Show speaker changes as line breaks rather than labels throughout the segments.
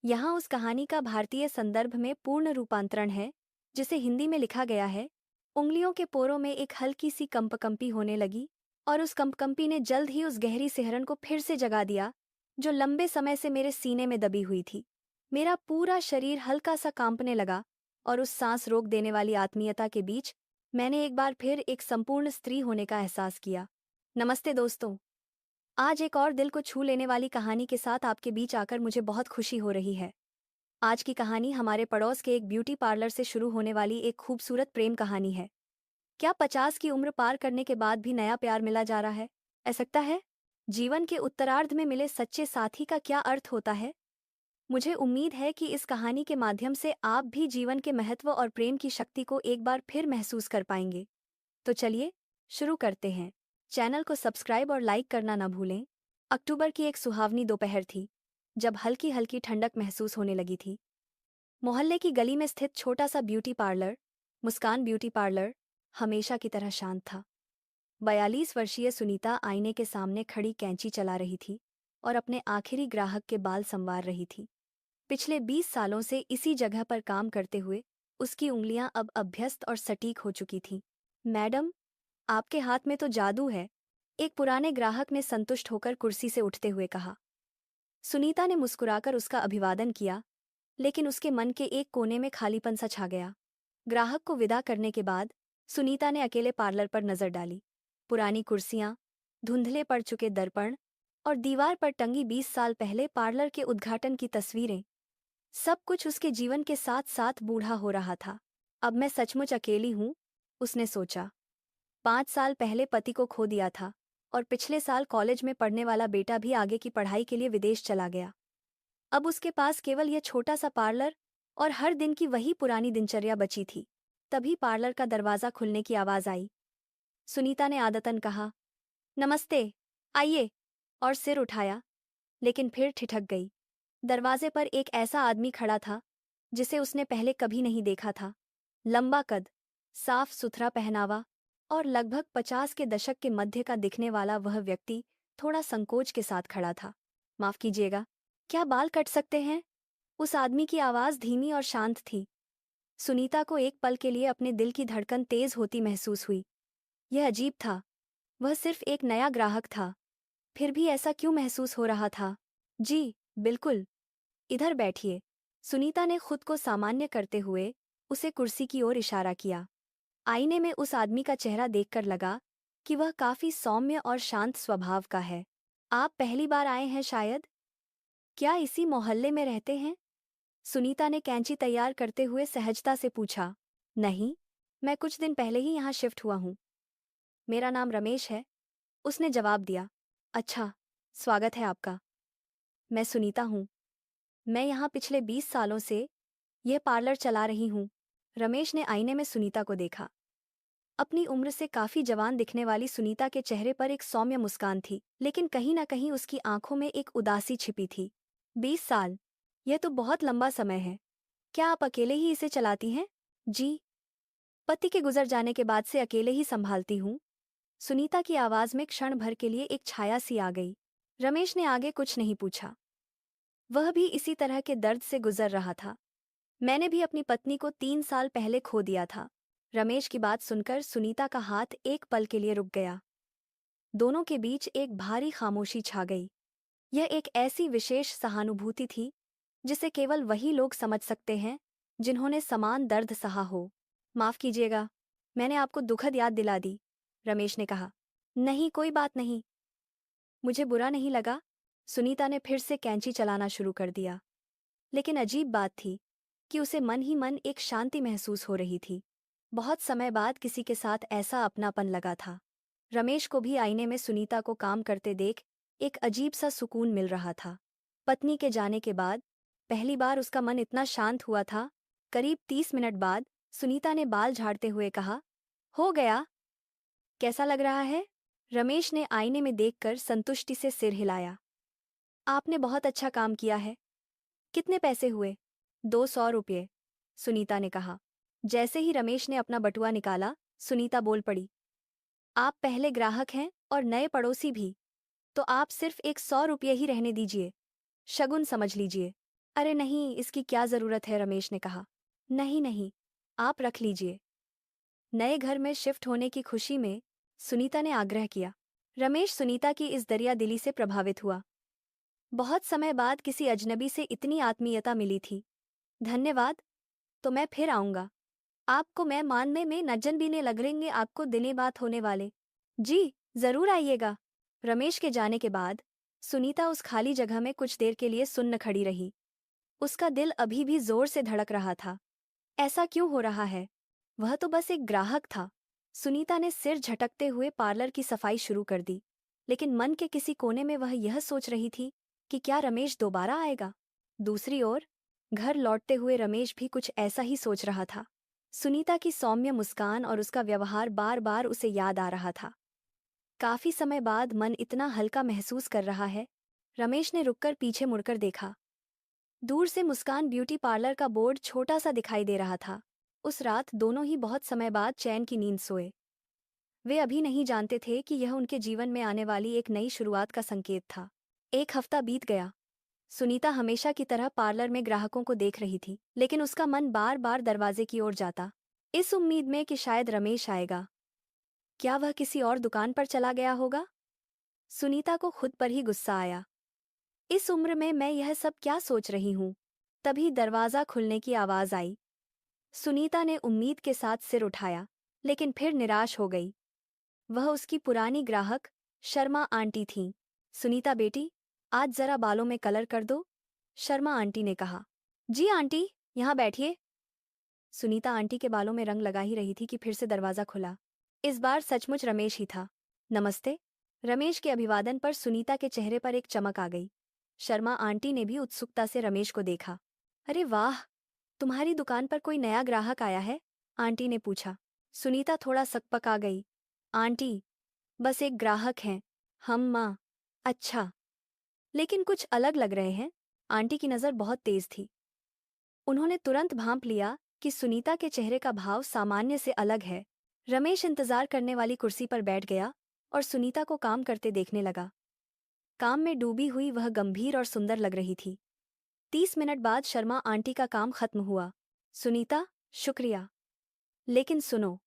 यहाँ उस कहानी का भारतीय संदर्भ में पूर्ण रूपांतरण है, जिसे हिंदी में लिखा गया है। उंगलियों के पोरों में एक हल्की सी कंपकंपी होने लगी, और उस कंपकंपी ने जल्द ही उस गहरी सिहरन को फिर से जगा दिया, जो लंबे समय से मेरे सीने में दबी हुई थी। मेरा पूरा शरीर हल्का सा कांपने लगा, और उस सांस रोक देने वाली आत्मीयता के बीच मैंने एक बार फिर एक संपूर्ण स्त्री होने का एहसास किया। नमस्ते दोस्तों। आज एक और दिल को छू लेने वाली कहानी के साथ आपके बीच आकर मुझे बहुत खुशी हो रही है। आज की कहानी हमारे पड़ोस के एक ब्यूटी पार्लर से शुरू होने वाली एक खूबसूरत प्रेम कहानी है। क्या 50 की उम्र पार करने के बाद भी नया प्यार मिला जा रहा है? ऐसा है? जीवन के उत्तरार्ध में मिले सच्चे साथी का क्या अर्थ होता है? मुझे उम्मीद है कि इस कहानी के माध्यम से आप भी जीवन के महत्व और प्रेम की शक्ति को एक बार फिर महसूस कर पाएंगे। तो चलिए, शुरू करते हैं। चैनल को सब्सक्राइब और लाइक करना न भूलें। अक्टूबर की एक सुहावनी दोपहर थी, जब हल्की हल्की ठंडक महसूस होने लगी थी। मोहल्ले की गली में स्थित छोटा सा ब्यूटी पार्लर, मुस्कान ब्यूटी पार्लर, हमेशा की तरह शांत था। 42 वर्षीय सुनीता आईने के सामने खड़ी कैंची चला रही थी और अपने आखिरी ग्राहक के बाल संवार रही थी। पिछले 20 सालों से इसी जगह पर काम करते हुए उसकी उंगलियां अब अभ्यस्त और सटीक हो चुकी थीं। मैडम, आपके हाथ में तो जादू है, एक पुराने ग्राहक ने संतुष्ट होकर कुर्सी से उठते हुए कहा। सुनीता ने मुस्कुराकर उसका अभिवादन किया, लेकिन उसके मन के एक कोने में खालीपन सा छा गया। ग्राहक को विदा करने के बाद सुनीता ने अकेले पार्लर पर नजर डाली। पुरानी कुर्सियां, धुंधले पड़ चुके दर्पण और दीवार पर टंगी 20 साल पहले पार्लर के उद्घाटन की तस्वीरें, सब कुछ उसके जीवन के साथ साथ बूढ़ा हो रहा था। अब मैं सचमुच अकेली हूं, उसने सोचा। 5 साल पहले पति को खो दिया था, और पिछले साल कॉलेज में पढ़ने वाला बेटा भी आगे की पढ़ाई के लिए विदेश चला गया। अब उसके पास केवल यह छोटा सा पार्लर और हर दिन की वही पुरानी दिनचर्या बची थी। तभी पार्लर का दरवाजा खुलने की आवाज आई। सुनीता ने आदतन कहा, नमस्ते, आइए, और सिर उठाया, लेकिन फिर ठिठक गई। दरवाजे पर एक ऐसा आदमी खड़ा था जिसे उसने पहले कभी नहीं देखा था। लंबा कद, साफ सुथरा पहनावा और लगभग 50 के दशक के मध्य का दिखने वाला वह व्यक्ति थोड़ा संकोच के साथ खड़ा था। माफ कीजिएगा, क्या बाल कट सकते हैं? उस आदमी की आवाज धीमी और शांत थी। सुनीता को एक पल के लिए अपने दिल की धड़कन तेज होती महसूस हुई। यह अजीब था, वह सिर्फ एक नया ग्राहक था, फिर भी ऐसा क्यों महसूस हो रहा था? जी, बिल्कुल, इधर बैठिए। सुनीता ने खुद को सामान्य करते हुए उसे कुर्सी की ओर इशारा किया। आईने में उस आदमी का चेहरा देखकर लगा कि वह काफी सौम्य और शांत स्वभाव का है। आप पहली बार आए हैं शायद? क्या इसी मोहल्ले में रहते हैं? सुनीता ने कैंची तैयार करते हुए सहजता से पूछा। नहीं, मैं कुछ दिन पहले ही यहाँ शिफ्ट हुआ हूँ। मेरा नाम रमेश है, उसने जवाब दिया। अच्छा, स्वागत है आपका। मैं सुनीता हूँ। मैं यहाँ पिछले 20 सालों से यह पार्लर चला रही हूँ। रमेश ने आईने में सुनीता को देखा। अपनी उम्र से काफी जवान दिखने वाली सुनीता के चेहरे पर एक सौम्य मुस्कान थी, लेकिन कहीं न कहीं उसकी आंखों में एक उदासी छिपी थी। 20 साल, यह तो बहुत लंबा समय है। क्या आप अकेले ही इसे चलाती हैं? जी, पति के गुजर जाने के बाद से अकेले ही संभालती हूँ। सुनीता की आवाज में क्षण भर के लिए एक छाया सी आ गई। रमेश ने आगे कुछ नहीं पूछा। वह भी इसी तरह के दर्द से गुजर रहा था। मैंने भी अपनी पत्नी को 3 साल पहले खो दिया था। रमेश की बात सुनकर सुनीता का हाथ एक पल के लिए रुक गया। दोनों के बीच एक भारी खामोशी छा गई। यह एक ऐसी विशेष सहानुभूति थी जिसे केवल वही लोग समझ सकते हैं जिन्होंने समान दर्द सहा हो। माफ कीजिएगा, मैंने आपको दुखद याद दिला दी, रमेश ने कहा। नहीं, कोई बात नहीं, मुझे बुरा नहीं लगा। सुनीता ने फिर से कैंची चलाना शुरू कर दिया। लेकिन अजीब बात थी कि उसे मन ही मन एक शांति महसूस हो रही थी। बहुत समय बाद किसी के साथ ऐसा अपनापन लगा था। रमेश को भी आईने में सुनीता को काम करते देख एक अजीब सा सुकून मिल रहा था। पत्नी के जाने के बाद पहली बार उसका मन इतना शांत हुआ था। करीब 30 मिनट बाद सुनीता ने बाल झाड़ते हुए कहा, हो गया, कैसा लग रहा है? रमेश ने आईने में देखकर संतुष्टि से सिर हिलाया। आपने बहुत अच्छा काम किया है। कितने पैसे हुए? 200 रुपये, सुनीता ने कहा। जैसे ही रमेश ने अपना बटुआ निकाला, सुनीता बोल पड़ी। आप पहले ग्राहक हैं और नए पड़ोसी भी, तो आप सिर्फ एक 100 रुपये ही रहने दीजिए। शगुन समझ लीजिए। अरे नहीं, इसकी क्या जरूरत है, रमेश ने कहा। नहीं नहीं, आप रख लीजिए। नए घर में शिफ्ट होने की खुशी में सुनीता ने आग्रह किया। रमेश सुनीता की इस दरिया दिली से प्रभावित हुआ। बहुत समय बाद किसी अजनबी से इतनी आत्मीयता मिली थी। धन्यवाद, तो मैं फिर आऊंगा। आपको मैं मानने में नजन भी ने लगेंगे, आपको दिने बात होने वाले। जी, जरूर आइएगा। रमेश के जाने के बाद सुनीता उस खाली जगह में कुछ देर के लिए सुन्न खड़ी रही। उसका दिल अभी भी जोर से धड़क रहा था। ऐसा क्यों हो रहा है? वह तो बस एक ग्राहक था। सुनीता ने सिर झटकते हुए पार्लर की सफाई शुरू कर दी, लेकिन मन के किसी कोने में वह यह सोच रही थी कि क्या रमेश दोबारा आएगा। दूसरी ओर घर लौटते हुए रमेश भी कुछ ऐसा ही सोच रहा था। सुनीता की सौम्य मुस्कान और उसका व्यवहार बार बार उसे याद आ रहा था। काफी समय बाद मन इतना हल्का महसूस कर रहा है। रमेश ने रुककर पीछे मुड़कर देखा। दूर से मुस्कान ब्यूटी पार्लर का बोर्ड छोटा सा दिखाई दे रहा था। उस रात दोनों ही बहुत समय बाद चैन की नींद सोए। वे अभी नहीं जानते थे कि यह उनके जीवन में आने वाली एक नई शुरुआत का संकेत था। एक हफ्ता बीत गया। सुनीता हमेशा की तरह पार्लर में ग्राहकों को देख रही थी, लेकिन उसका मन बार बार दरवाजे की ओर जाता, इस उम्मीद में कि शायद रमेश आएगा। क्या वह किसी और दुकान पर चला गया होगा? सुनीता को खुद पर ही गुस्सा आया। इस उम्र में मैं यह सब क्या सोच रही हूँ? तभी दरवाजा खुलने की आवाज आई। सुनीता ने उम्मीद के साथ सिर उठाया, लेकिन फिर निराश हो गई। वह उसकी पुरानी ग्राहक शर्मा आंटी थीं। सुनीता बेटी, आज जरा बालों में कलर कर दो, शर्मा आंटी ने कहा। जी आंटी, यहाँ बैठिए। सुनीता आंटी के बालों में रंग लगा ही रही थी कि फिर से दरवाजा खुला। इस बार सचमुच रमेश ही था। नमस्ते। रमेश के अभिवादन पर सुनीता के चेहरे पर एक चमक आ गई। शर्मा आंटी ने भी उत्सुकता से रमेश को देखा। अरे वाह, तुम्हारी दुकान पर कोई नया ग्राहक आया है? आंटी ने पूछा। सुनीता थोड़ा सकपका गई। आंटी, बस एक ग्राहक हैं हम। माँ, अच्छा, लेकिन कुछ अलग लग रहे हैं। आंटी की नज़र बहुत तेज थी। उन्होंने तुरंत भांप लिया कि सुनीता के चेहरे का भाव सामान्य से अलग है। रमेश इंतजार करने वाली कुर्सी पर बैठ गया और सुनीता को काम करते देखने लगा। काम में डूबी हुई वह गंभीर और सुंदर लग रही थी। 30 मिनट बाद शर्मा आंटी का काम खत्म हुआ। सुनीता, शुक्रिया। लेकिन सुनो,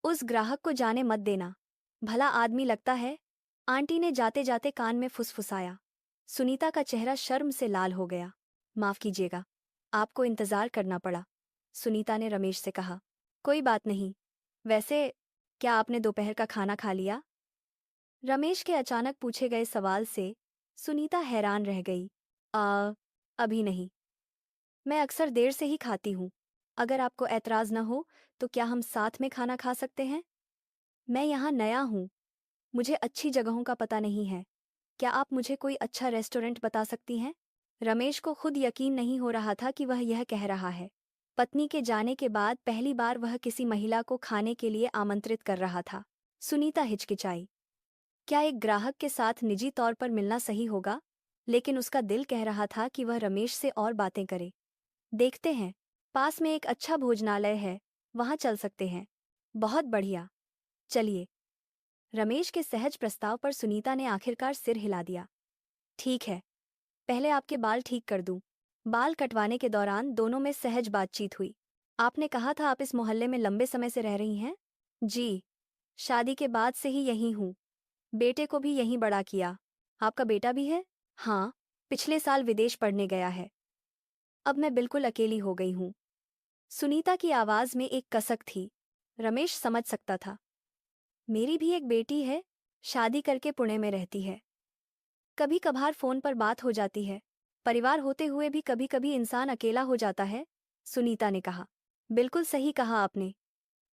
उस ग्राहक को जाने मत देना। भला आदमी लगता है। आंटी ने जाते जाते कान में फुसफुसाया। सुनीता का चेहरा शर्म से लाल हो गया। माफ कीजिएगा, आपको इंतजार करना पड़ा, सुनीता ने रमेश से कहा। कोई बात नहीं। वैसे, क्या आपने दोपहर का खाना खा लिया? रमेश के अचानक पूछे गए सवाल से सुनीता हैरान रह गई। अभी नहीं। मैं अक्सर देर से ही खाती हूँ। अगर आपको ऐतराज न हो तो क्या हम साथ में खाना खा सकते हैं? मैं यहाँ नया हूँ, मुझे अच्छी जगहों का पता नहीं है। क्या आप मुझे कोई अच्छा रेस्टोरेंट बता सकती हैं? रमेश को खुद यकीन नहीं हो रहा था कि वह यह कह रहा है। पत्नी के जाने के बाद पहली बार वह किसी महिला को खाने के लिए आमंत्रित कर रहा था। सुनीता हिचकिचाई। क्या एक ग्राहक के साथ निजी तौर पर मिलना सही होगा? लेकिन उसका दिल कह रहा था कि वह रमेश से और बातें करे। देखते हैं, पास में एक अच्छा भोजनालय है, वहां चल सकते हैं। बहुत बढ़िया, चलिए। रमेश के सहज प्रस्ताव पर सुनीता ने आखिरकार सिर हिला दिया। ठीक है, पहले आपके बाल ठीक कर दूं। बाल कटवाने के दौरान दोनों में सहज बातचीत हुई। आपने कहा था आप इस मोहल्ले में लंबे समय से रह रही हैं? जी, शादी के बाद से ही यहीं हूँ। बेटे को भी यहीं बड़ा किया। आपका बेटा भी है? हाँ, पिछले साल विदेश पढ़ने गया है। अब मैं बिल्कुल अकेली हो गई हूँ। सुनीता की आवाज में एक कसक थी। रमेश समझ सकता था। मेरी भी एक बेटी है, शादी करके पुणे में रहती है। कभी कभार फोन पर बात हो जाती है। परिवार होते हुए भी कभी कभी इंसान अकेला हो जाता है, सुनीता ने कहा। बिल्कुल सही कहा आपने।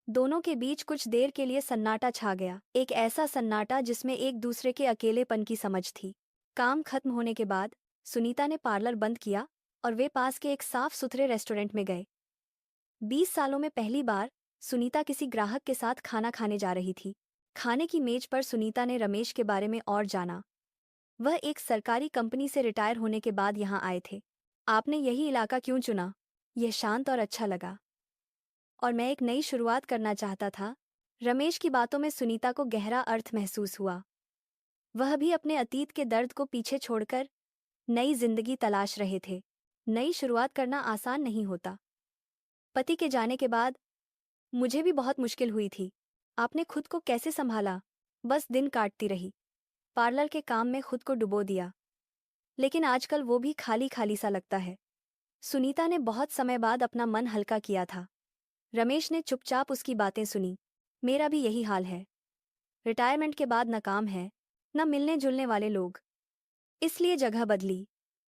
दोनों के बीच कुछ देर के लिए सन्नाटा छा गया, एक ऐसा सन्नाटा जिसमें एक दूसरे के अकेलेपन की समझ थी। काम खत्म होने के बाद सुनीता ने पार्लर बंद किया और वे पास के एक साफ सुथरे रेस्टोरेंट में गए। 20 सालों में पहली बार सुनीता किसी ग्राहक के साथ खाना खाने जा रही थी। खाने की मेज पर सुनीता ने रमेश के बारे में और जाना। वह एक सरकारी कंपनी से रिटायर होने के बाद यहाँ आए थे। आपने यही इलाका क्यों चुना? यह शांत और अच्छा लगा, और मैं एक नई शुरुआत करना चाहता था। रमेश की बातों में सुनीता को गहरा अर्थ महसूस हुआ। वह भी अपने अतीत के दर्द को पीछे छोड़कर नई जिंदगी तलाश रहे थे। नई शुरुआत करना आसान नहीं होता। पति के जाने के बाद मुझे भी बहुत मुश्किल हुई थी। आपने खुद को कैसे संभाला? बस दिन काटती रही। पार्लर के काम में खुद को डुबो दिया। लेकिन आजकल वो भी खाली खाली सा लगता है। सुनीता ने बहुत समय बाद अपना मन हल्का किया था। रमेश ने चुपचाप उसकी बातें सुनी। मेरा भी यही हाल है। रिटायरमेंट के बाद न काम है, न मिलने जुलने वाले लोग। इसलिए जगह बदली।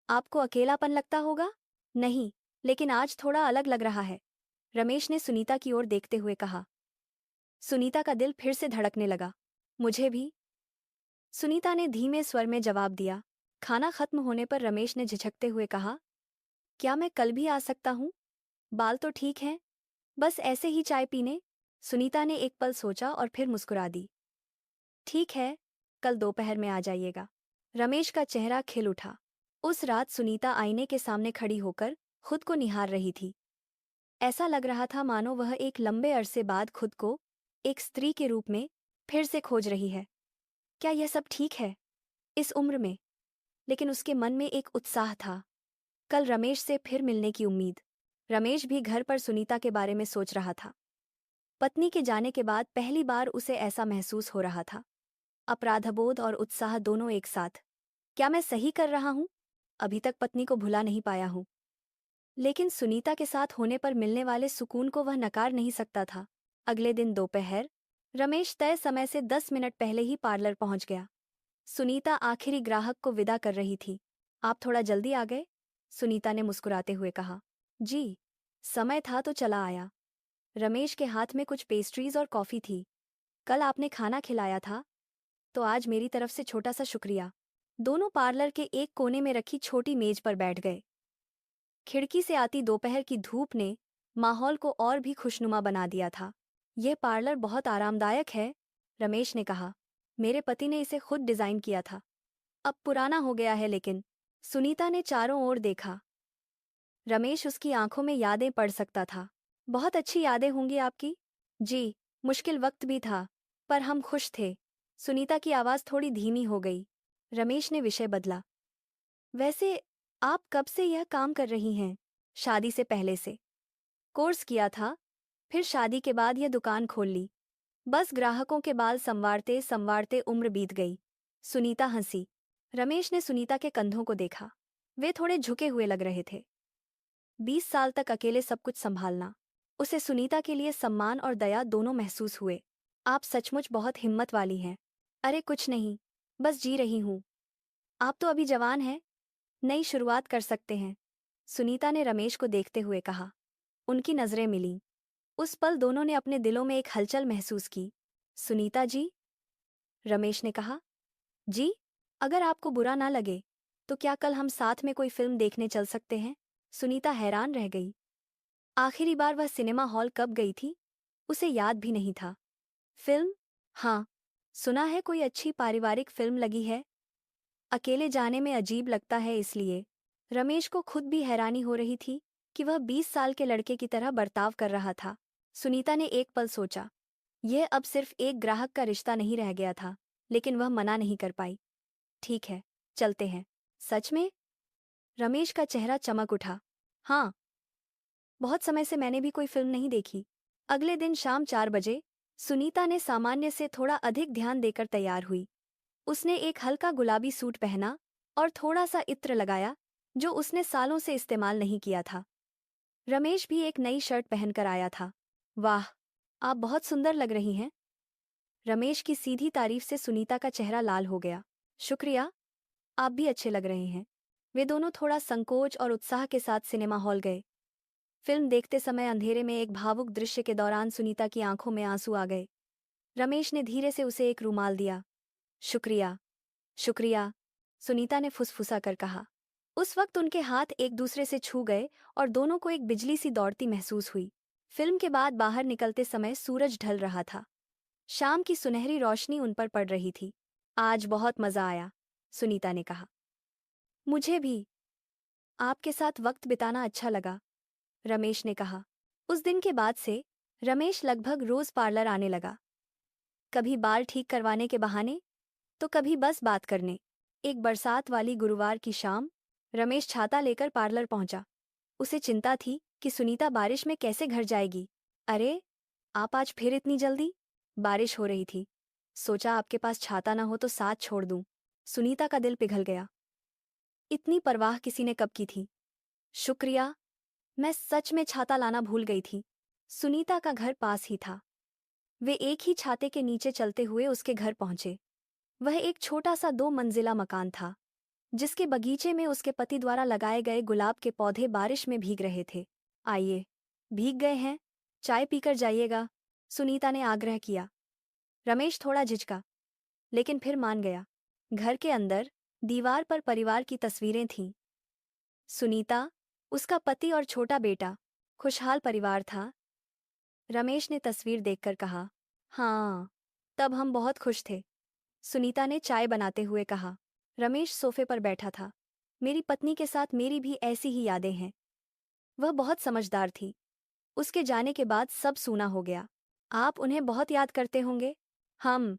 आपको अकेलापन लगता होगा? नहीं, लेकिन आज थोड़ा अलग लग रहा है। रमेश ने सुनीता की ओर देखते हुए कहा। सुनीता का दिल फिर से धड़कने लगा। मुझे भी। सुनीता ने धीमे स्वर में जवाब दिया। खाना खत्म होने पर रमेश ने झिझकते हुए कहा, क्या मैं कल भी आ सकता हूँ? बाल तो ठीक हैं, बस ऐसे ही चाय पीने। सुनीता ने एक पल सोचा और फिर मुस्कुरा दी। ठीक है, कल दोपहर में आ जाइएगा। रमेश का चेहरा खिल उठा। उस रात सुनीता आईने के सामने खड़ी होकर खुद को निहार रही थी। ऐसा लग रहा था मानो वह एक लंबे अरसे बाद खुद को एक स्त्री के रूप में फिर से खोज रही है। क्या यह सब ठीक है इस उम्र में? लेकिन उसके मन में एक उत्साह था। कल रमेश से फिर मिलने की उम्मीद। रमेश भी घर पर सुनीता के बारे में सोच रहा था। पत्नी के जाने के बाद पहली बार उसे ऐसा महसूस हो रहा था। अपराधबोध और उत्साह दोनों एक साथ। क्या मैं सही कर रहा हूं? अभी तक पत्नी को भुला नहीं पाया हूं। लेकिन सुनीता के साथ होने पर मिलने वाले सुकून को वह नकार नहीं सकता था। अगले दिन दोपहर रमेश तय समय से 10 मिनट पहले ही पार्लर पहुंच गया। सुनीता आखिरी ग्राहक को विदा कर रही थी। आप थोड़ा जल्दी आ गए? सुनीता ने मुस्कुराते हुए कहा। जी, समय था तो चला आया। रमेश के हाथ में कुछ पेस्ट्रीज और कॉफी थी। कल आपने खाना खिलाया था, तो आज मेरी तरफ से छोटा सा शुक्रिया। दोनों पार्लर के एक कोने में रखी छोटी मेज पर बैठ गए। खिड़की से आती दोपहर की धूप ने माहौल को और भी खुशनुमा बना दिया था। यह पार्लर बहुत आरामदायक है, रमेश ने कहा। मेरे पति ने इसे खुद डिजाइन किया था। अब पुराना हो गया है लेकिन। सुनीता ने चारों ओर देखा। रमेश उसकी आंखों में यादें पढ़ सकता था। बहुत अच्छी यादें होंगी आपकी। जी, मुश्किल वक्त भी था, पर हम खुश थे। सुनीता की आवाज थोड़ी धीमी हो गई। रमेश ने विषय बदला। वैसे आप कब से यह काम कर रही हैं? शादी से पहले से। कोर्स किया था, फिर शादी के बाद यह दुकान खोल ली। बस ग्राहकों के बाल संवारते संवारते उम्र बीत गई। सुनीता हंसी। रमेश ने सुनीता के कंधों को देखा। वे थोड़े झुके हुए लग रहे थे। 20 साल तक अकेले सब कुछ संभालना। उसे सुनीता के लिए सम्मान और दया दोनों महसूस हुए। आप सचमुच बहुत हिम्मत वाली हैं। अरे कुछ नहीं, बस जी रही हूं। आप तो अभी जवान हैं, नई शुरुआत कर सकते हैं। सुनीता ने रमेश को देखते हुए कहा। उनकी नजरें मिलीं। उस पल दोनों ने अपने दिलों में एक हलचल महसूस की। सुनीता जी? रमेश ने कहा। जी, अगर आपको बुरा ना लगे तो क्या कल हम साथ में कोई फिल्म देखने चल सकते हैं? सुनीता हैरान रह गई। आखिरी बार वह सिनेमा हॉल कब गई थी उसे याद भी नहीं था। फिल्म? हाँ, सुना है कोई अच्छी पारिवारिक फिल्म लगी है। अकेले जाने में अजीब लगता है इसलिए। रमेश को खुद भी हैरानी हो रही थी कि वह 20 साल के लड़के की तरह बर्ताव कर रहा था। सुनीता ने एक पल सोचा। यह अब सिर्फ एक ग्राहक का रिश्ता नहीं रह गया था, लेकिन वह मना नहीं कर पाई। ठीक है, चलते हैं। सच में? रमेश का चेहरा चमक उठा। हाँ, बहुत समय से मैंने भी कोई फिल्म नहीं देखी। अगले दिन शाम 4 बजे सुनीता ने सामान्य से थोड़ा अधिक ध्यान देकर तैयार हुई। उसने एक हल्का गुलाबी सूट पहना और थोड़ा सा इत्र लगाया, जो उसने सालों से इस्तेमाल नहीं किया था। रमेश भी एक नई शर्ट पहनकर आया था। वाह, आप बहुत सुंदर लग रही हैं। रमेश की सीधी तारीफ से सुनीता का चेहरा लाल हो गया। शुक्रिया, आप भी अच्छे लग रहे हैं। वे दोनों थोड़ा संकोच और उत्साह के साथ सिनेमा हॉल गए। फिल्म देखते समय अंधेरे में एक भावुक दृश्य के दौरान सुनीता की आंखों में आंसू आ गए। रमेश ने धीरे से उसे एक रुमाल दिया। शुक्रिया, शुक्रिया, सुनीता ने फुसफुसा कर कहा। उस वक्त उनके हाथ एक दूसरे से छू गए और दोनों को एक बिजली सी दौड़ती महसूस हुई। फिल्म के बाद बाहर निकलते समय सूरज ढल रहा था। शाम की सुनहरी रोशनी उन पर पड़ रही थी। आज बहुत मजा आया, सुनीता ने कहा। मुझे भी। आपके साथ वक्त बिताना अच्छा लगा, रमेश ने कहा। उस दिन के बाद से रमेश लगभग रोज पार्लर आने लगा। कभी बाल ठीक करवाने के बहाने, तो कभी बस बात करने। एक बरसात वाली गुरुवार की शाम रमेश छाता लेकर पार्लर पहुंचा। उसे चिंता थी कि सुनीता बारिश में कैसे घर जाएगी। अरे, आप आज फिर इतनी जल्दी? बारिश हो रही थी, सोचा आपके पास छाता ना हो तो साथ छोड़ दूं। सुनीता का दिल पिघल गया। इतनी परवाह किसी ने कब की थी? शुक्रिया, मैं सच में छाता लाना भूल गई थी। सुनीता का घर पास ही था। वे एक ही छाते के नीचे चलते हुए उसके घर पहुंचे। वह एक छोटा सा 2 मंजिला मकान था, जिसके बगीचे में उसके पति द्वारा लगाए गए गुलाब के पौधे बारिश में भीग रहे थे। आइए, भीग गए हैं, चाय पीकर जाइएगा, सुनीता ने आग्रह किया। रमेश थोड़ा झिझका, लेकिन फिर मान गया। घर के अंदर दीवार पर परिवार की तस्वीरें थीं। सुनीता, उसका पति और छोटा बेटा, खुशहाल परिवार था। रमेश ने तस्वीर देखकर कहा, हाँ, तब हम बहुत खुश थे। सुनीता ने चाय बनाते हुए कहा। रमेश सोफे पर बैठा था। मेरी पत्नी के साथ मेरी भी ऐसी ही यादें हैं। वह बहुत समझदार थी। उसके जाने के बाद सब सूना हो गया। आप उन्हें बहुत याद करते होंगे। हम,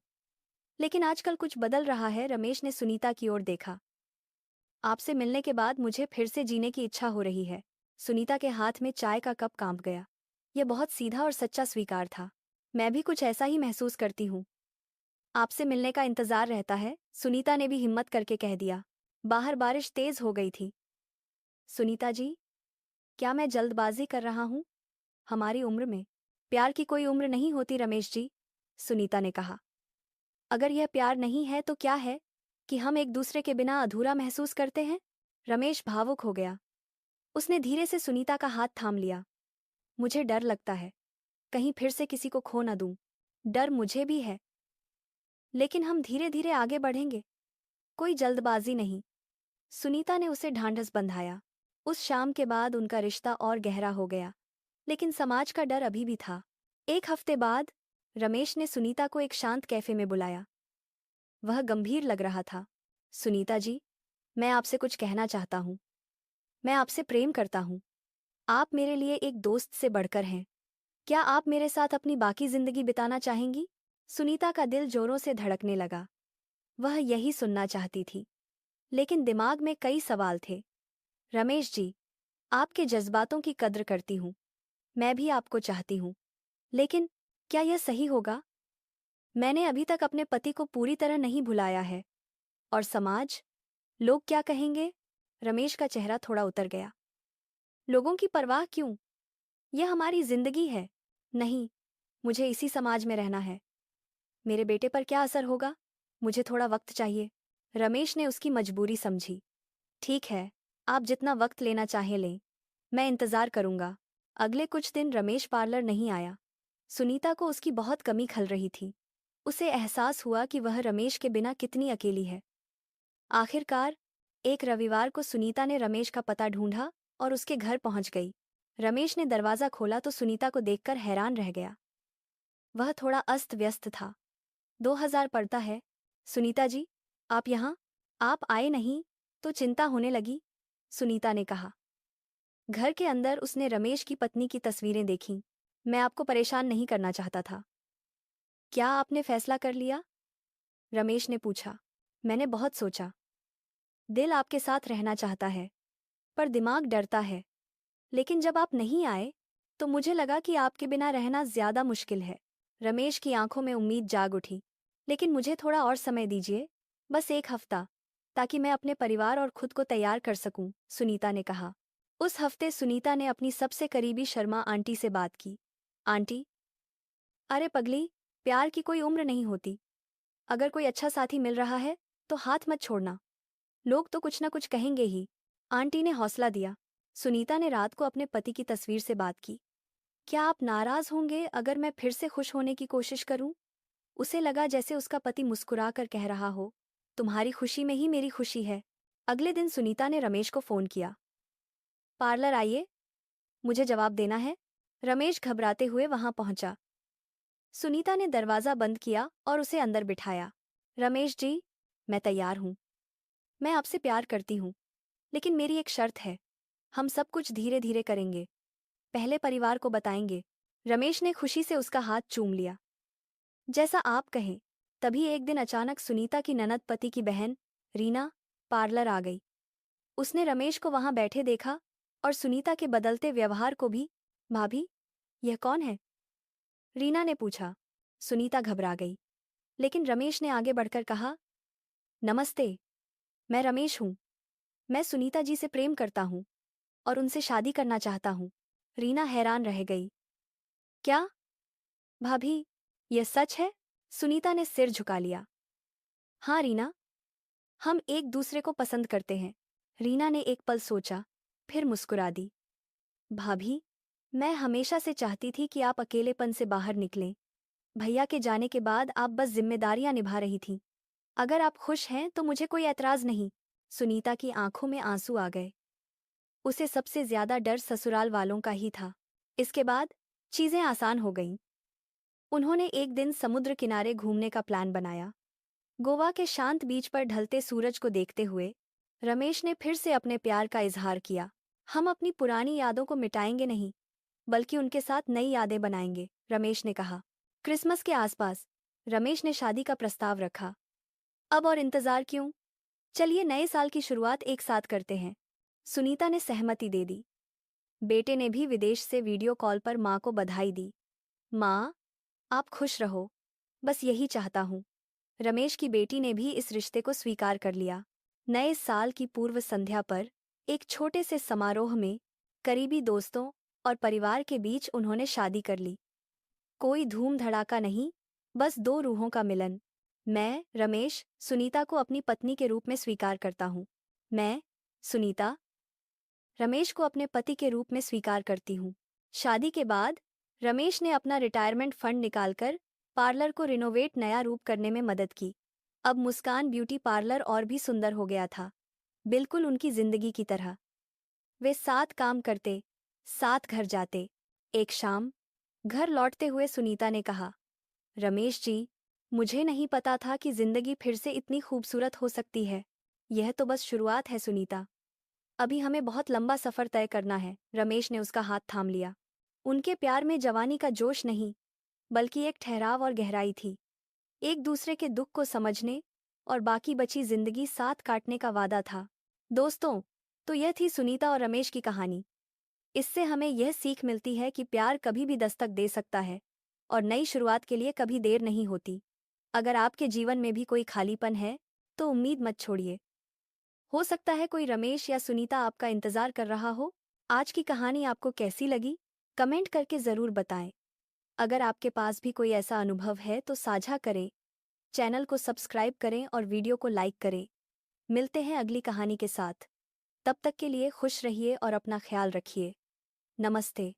लेकिन आजकल कुछ बदल रहा है। रमेश ने सुनीता की ओर देखा। आपसे मिलने के बाद मुझे फिर से जीने की इच्छा हो रही है। सुनीता के हाथ में चाय का कप कांप गया। यह बहुत सीधा और सच्चा स्वीकार था। मैं भी कुछ ऐसा ही महसूस करती हूँ। आपसे मिलने का इंतजार रहता है, सुनीता ने भी हिम्मत करके कह दिया। बाहर बारिश तेज हो गई थी। सुनीता जी, क्या मैं जल्दबाजी कर रहा हूँ? हमारी उम्र में प्यार की कोई उम्र नहीं होती रमेश जी, सुनीता ने कहा। अगर यह प्यार नहीं है तो क्या है कि हम एक दूसरे के बिना अधूरा महसूस करते हैं? रमेश भावुक हो गया। उसने धीरे से सुनीता का हाथ थाम लिया। मुझे डर लगता है, कहीं फिर से किसी को खो न दूं। डर मुझे भी है, लेकिन हम धीरे धीरे आगे बढ़ेंगे, कोई जल्दबाजी नहीं। सुनीता ने उसे ढांढस बंधाया। उस शाम के बाद उनका रिश्ता और गहरा हो गया, लेकिन समाज का डर अभी भी था। एक हफ्ते बाद रमेश ने सुनीता को एक शांत कैफे में बुलाया। वह गंभीर लग रहा था। सुनीता जी, मैं आपसे कुछ कहना चाहता हूँ। मैं आपसे प्रेम करता हूँ। आप मेरे लिए एक दोस्त से बढ़कर हैं। क्या आप मेरे साथ अपनी बाकी जिंदगी बिताना चाहेंगी? सुनीता का दिल जोरों से धड़कने लगा। वह यही सुनना चाहती थी, लेकिन दिमाग में कई सवाल थे। रमेश जी, आपके जज्बातों की कद्र करती हूँ। मैं भी आपको चाहती हूँ, लेकिन क्या यह सही होगा? मैंने अभी तक अपने पति को पूरी तरह नहीं भुलाया है। और समाज, लोग क्या कहेंगे? रमेश का चेहरा थोड़ा उतर गया। लोगों की परवाह क्यों? यह हमारी जिंदगी है। नहीं, मुझे इसी समाज में रहना है। मेरे बेटे पर क्या असर होगा? मुझे थोड़ा वक्त चाहिए। रमेश ने उसकी मजबूरी समझी। ठीक है, आप जितना वक्त लेना चाहें लें। मैं इंतजार करूंगा। अगले कुछ दिन रमेश पार्लर नहीं आया। सुनीता को उसकी बहुत कमी खल रही थी। उसे एहसास हुआ कि वह रमेश के बिना कितनी अकेली है। आखिरकार एक रविवार को सुनीता ने रमेश का पता ढूंढा और उसके घर पहुंच गई। रमेश ने दरवाजा खोला तो सुनीता को देखकर हैरान रह गया। वह थोड़ा अस्त व्यस्त था। 2000 पड़ता है। सुनीता जी, आप यहाँ? आप आए नहीं तो चिंता होने लगी, सुनीता ने कहा। घर के अंदर उसने रमेश की पत्नी की तस्वीरें देखीं। मैं आपको परेशान नहीं करना चाहता था। क्या आपने फैसला कर लिया? रमेश ने पूछा। मैंने बहुत सोचा। दिल आपके साथ रहना चाहता है, पर दिमाग डरता है। लेकिन जब आप नहीं आए, तो मुझे लगा कि आपके बिना रहना ज्यादा मुश्किल है। रमेश की आंखों में उम्मीद जाग उठी। लेकिन मुझे थोड़ा और समय दीजिए, बस एक हफ्ता, ताकि मैं अपने परिवार और खुद को तैयार कर सकूं, सुनीता ने कहा। उस हफ्ते सुनीता ने अपनी सबसे करीबी शर्मा आंटी से बात की। आंटी, अरे पगली, प्यार की कोई उम्र नहीं होती। अगर कोई अच्छा साथी मिल रहा है तो हाथ मत छोड़ना। लोग तो कुछ ना कुछ कहेंगे ही, आंटी ने हौसला दिया। सुनीता ने रात को अपने पति की तस्वीर से बात की। क्या आप नाराज होंगे अगर मैं फिर से खुश होने की कोशिश करूं? उसे लगा जैसे उसका पति मुस्कुरा कर कह रहा हो, तुम्हारी खुशी में ही मेरी खुशी है। अगले दिन सुनीता ने रमेश को फोन किया। पार्लर आइए, मुझे जवाब देना है। रमेश घबराते हुए वहां पहुंचा। सुनीता ने दरवाजा बंद किया और उसे अंदर बिठाया। रमेश जी, मैं तैयार हूं। मैं आपसे प्यार करती हूं, लेकिन मेरी एक शर्त है। हम सब कुछ धीरे धीरे करेंगे। पहले परिवार को बताएंगे। रमेश ने खुशी से उसका हाथ चूम लिया। जैसा आप कहें। तभी एक दिन अचानक सुनीता की ननद पति की बहन रीना पार्लर आ गई। उसने रमेश को वहां बैठे देखा और सुनीता के बदलते व्यवहार को भी। भाभी, यह कौन है? रीना ने पूछा। सुनीता घबरा गई, लेकिन रमेश ने आगे बढ़कर कहा, नमस्ते, मैं रमेश हूं। मैं सुनीता जी से प्रेम करता हूं और उनसे शादी करना चाहता हूं। रीना हैरान रह गई। क्या? भाभी, यह सच है? सुनीता ने सिर झुका लिया। हाँ रीना, हम एक दूसरे को पसंद करते हैं। रीना ने एक पल सोचा, फिर मुस्कुरा दी। भाभी, मैं हमेशा से चाहती थी कि आप अकेलेपन से बाहर निकलें। भैया के जाने के बाद आप बस जिम्मेदारियां निभा रही थीं। अगर आप खुश हैं तो मुझे कोई ऐतराज नहीं। सुनीता की आंखों में आंसू आ गए। उसे सबसे ज्यादा डर ससुराल वालों का ही था। इसके बाद चीजें आसान हो गईं। उन्होंने एक दिन समुद्र किनारे घूमने का प्लान बनाया। गोवा के शांत बीच पर ढलते सूरज को देखते हुए रमेश ने फिर से अपने प्यार का इजहार किया। हम अपनी पुरानी यादों को मिटाएंगे नहीं, बल्कि उनके साथ नई यादें बनाएंगे, रमेश ने कहा। क्रिसमस के आसपास रमेश ने शादी का प्रस्ताव रखा। अब और इंतजार क्यों? चलिए नए साल की शुरुआत एक साथ करते हैं। सुनीता ने सहमति दे दी। बेटे ने भी विदेश से वीडियो कॉल पर माँ को बधाई दी। माँ, आप खुश रहो, बस यही चाहता हूँ। रमेश की बेटी ने भी इस रिश्ते को स्वीकार कर लिया। नए साल की पूर्व संध्या पर एक छोटे से समारोह में करीबी दोस्तों और परिवार के बीच उन्होंने शादी कर ली। कोई धूम धड़ाका नहीं, बस दो रूहों का मिलन। मैं, रमेश, सुनीता को अपनी पत्नी के रूप में स्वीकार करता हूँ। मैं, सुनीता, रमेश को अपने पति के रूप में स्वीकार करती हूँ। शादी के बाद रमेश ने अपना रिटायरमेंट फंड निकालकर पार्लर को रिनोवेट नया रूप करने में मदद की। अब मुस्कान ब्यूटी पार्लर और भी सुंदर हो गया था, बिल्कुल उनकी जिंदगी की तरह। वे साथ काम करते, साथ घर जाते। एक शाम घर लौटते हुए सुनीता ने कहा, रमेश जी, मुझे नहीं पता था कि जिंदगी फिर से इतनी खूबसूरत हो सकती है। यह तो बस शुरुआत है सुनीता, अभी हमें बहुत लंबा सफर तय करना है। रमेश ने उसका हाथ थाम लिया। उनके प्यार में जवानी का जोश नहीं, बल्कि एक ठहराव और गहराई थी। एक दूसरे के दुख को समझने और बाकी बची जिंदगी साथ काटने का वादा था। दोस्तों, तो यह थी सुनीता और रमेश की कहानी। इससे हमें यह सीख मिलती है कि प्यार कभी भी दस्तक दे सकता है और नई शुरुआत के लिए कभी देर नहीं होती। अगर आपके जीवन में भी कोई खालीपन है, तो उम्मीद मत छोड़िए। हो सकता है कोई रमेश या सुनीता आपका इंतजार कर रहा हो। आज की कहानी आपको कैसी लगी? कमेंट करके ज़रूर बताएं। अगर आपके पास भी कोई ऐसा अनुभव है तो साझा करें। चैनल को सब्सक्राइब करें और वीडियो को लाइक करें। मिलते हैं अगली कहानी के साथ। तब तक के लिए खुश रहिए और अपना ख्याल रखिए। नमस्ते।